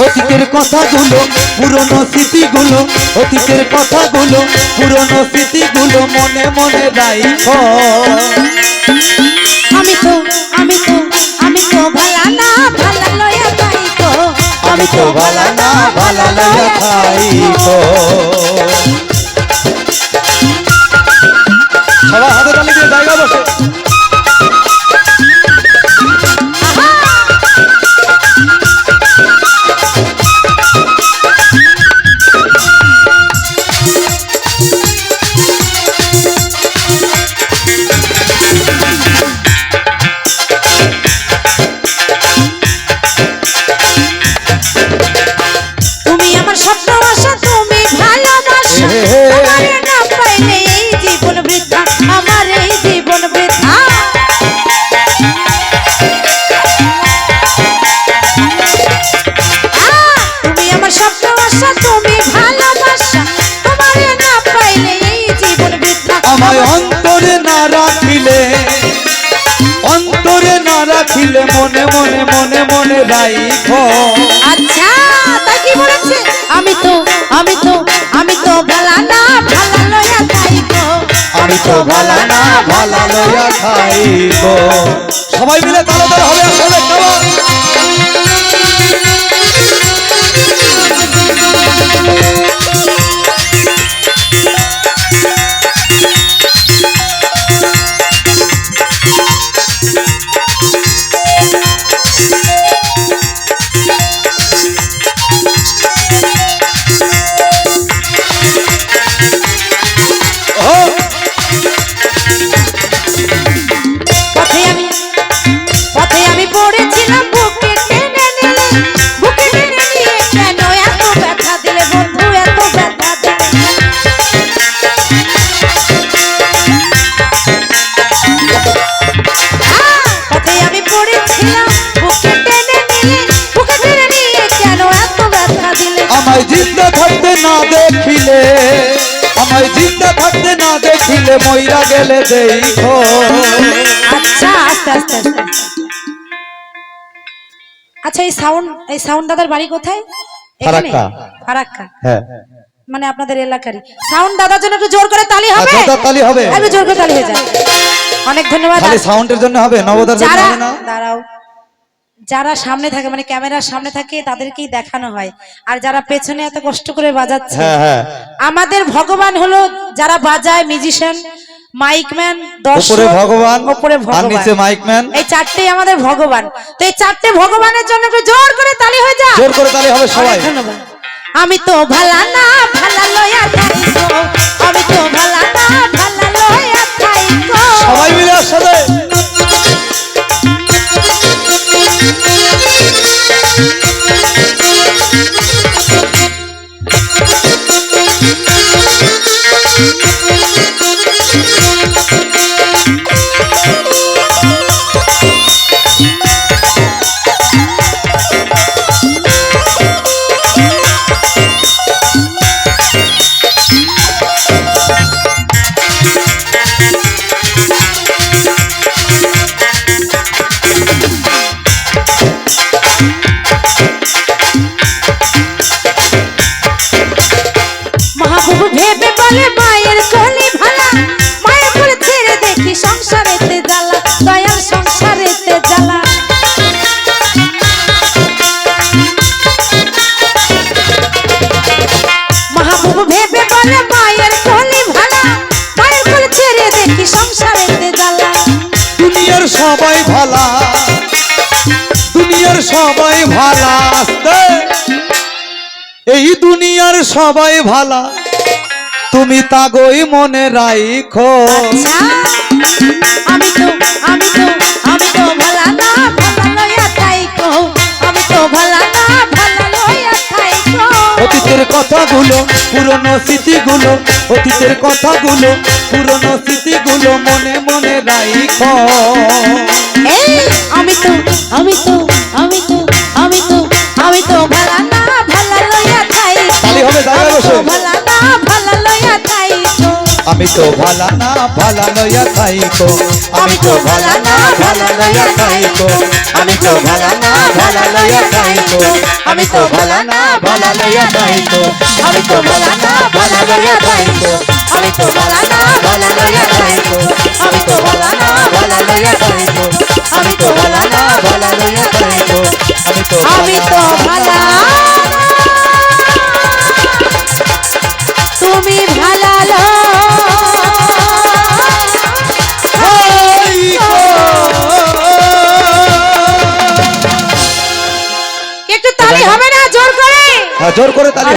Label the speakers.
Speaker 1: অতীতের কথাগুলো পুরনো স্মৃতিগুলো, অতীতের কথাগুলো পুরনো স্মৃতিগুলো মনে মনে রাখো।
Speaker 2: আমি তো ভালা না ভালা লয়া খাইতো,
Speaker 1: আমি তো ভালা না ভালা লয়া খাইতো। সবাই হাতে তালি দিয়ে জায়গা বসে। আমায় অন্তরে না রাখিলে, অন্তরে না রাখিলে মনে মনে মনে মনে রাখো।
Speaker 2: আচ্ছা তাই কি বলেছে? আমি তো ভালা না ভালা লয়া খাইতো,
Speaker 1: আমি তো ভালা না ভালা লয়া খাইতো। সবাই মিলে তালে তালে হবে একসাথে খাবার।
Speaker 2: পথে আমি পড়েছিলাম বুকে টেনে নিলে, বুকে টেনে নিয়ে কেন এত ব্যথা দিলে বন্ধু, এত ব্যথা দিলে। পথে আমি পড়েছিলাম বুকে টেনে নিলে, বুকে টেনে নিয়ে কেন এত ব্যথা দিলে।
Speaker 1: আমায় জিন্দা থাকতে না দেখিলে, আমায় জিন্দা থাকতে না দেখিলে মইরা গেলে দেখো।
Speaker 2: আচ্ছা আস্তে আস্তে আস্তে। আচ্ছা এই সাউন্ড দাদার বাড়ি কোথায়? এখানে ফারাক্কা।
Speaker 1: হ্যাঁ
Speaker 2: মানে আপনাদের এলাকারই। সাউন্ড দাদার জন্য একটু জোর করে তালি হবে?
Speaker 1: আচ্ছা তালি হবে।
Speaker 2: একটু জোর করে তালি হয়ে যায়। অনেক ধন্যবাদ।
Speaker 1: খালি সাউন্ডের জন্য হবে, নবদার জন্য হবে না?
Speaker 2: দাঁড়াও, যারা সামনে থাকে মানে ক্যামেরার সামনে থাকে তাদেরকেই দেখানো হয়, আর যারা পেছনে এত কষ্ট করে বাজাচ্ছে, আমাদের ভগবান হলো যারা বাজায়, মিউজিশিয়ান, মাইকম্যান, দর্শক,
Speaker 1: উপরে ভগবান
Speaker 2: আর
Speaker 1: নিচে মাইকম্যান,
Speaker 2: এই চারটেই আমাদের ভগবান। তো এই চারটে ভগবানের জন্য একটু জোর করে তালি হয়ে যায়।
Speaker 1: জোর করে তালি হবে সবাই।
Speaker 2: ধন্যবাদ। আমি তো ভালা না ভালা লয়া খাইতো, আমি তো ভালা না ভালা লয়া খাইতো।
Speaker 1: সবাই মিলে একসাথে।
Speaker 2: ভেবে বলে মায়ের কলি ভালা, মায়ের করে ছেড়ে দেখি সংসারেতে জ্বালা, দয়াল সংসারেতে জ্বালা। মাহবুব ভেবে বলে মায়ের কলি ভালা, মায়ের করে ছেড়ে দেখি সংসারেতে জ্বালা।
Speaker 1: দুনিয়ার সবাই ভালা, দুনিয়ার সবাই ভালা, এই দুনিয়ার সবাই ভালা, তুমি তাগই মনে রাখো।
Speaker 2: আমি তো ভালা না ভালা লয়া খাইতো, আমি তো ভালা না ভালা লয়া খাইতো।
Speaker 1: অতীতের কথাগুলো পুরনো স্মৃতিগুলো, অতীতের কথাগুলো পুরনো স্মৃতিগুলো মনে মনে রাখো।
Speaker 2: আমি তো ভালা না ভালা লয়া খাইতো,
Speaker 1: তালি হবে জায়গা বসে।
Speaker 2: ভালা না ভালা লয়া খাইতো।
Speaker 1: আমি তো ভালা না ভালা লইয়া খাইকো আমি তো ভালা না ভালা লইয়া খাইকো আমি তো ভালা না ভালা লইয়া খাইকো আমি তো ভালা না ভালা লইয়া খাইকো আমি তো ভালা না ভালা লইয়া খাইকো আমি তো ভালা না ভালা লইয়া খাইকো আমি তো ভালা না ভালা লইয়া খাইকো আমি তো ভালা না ভালা লইয়া খাইকো
Speaker 2: আমি তো ভালা তুমি ভালা একটু তালি হবে না জোর করে
Speaker 1: জোর করে তালি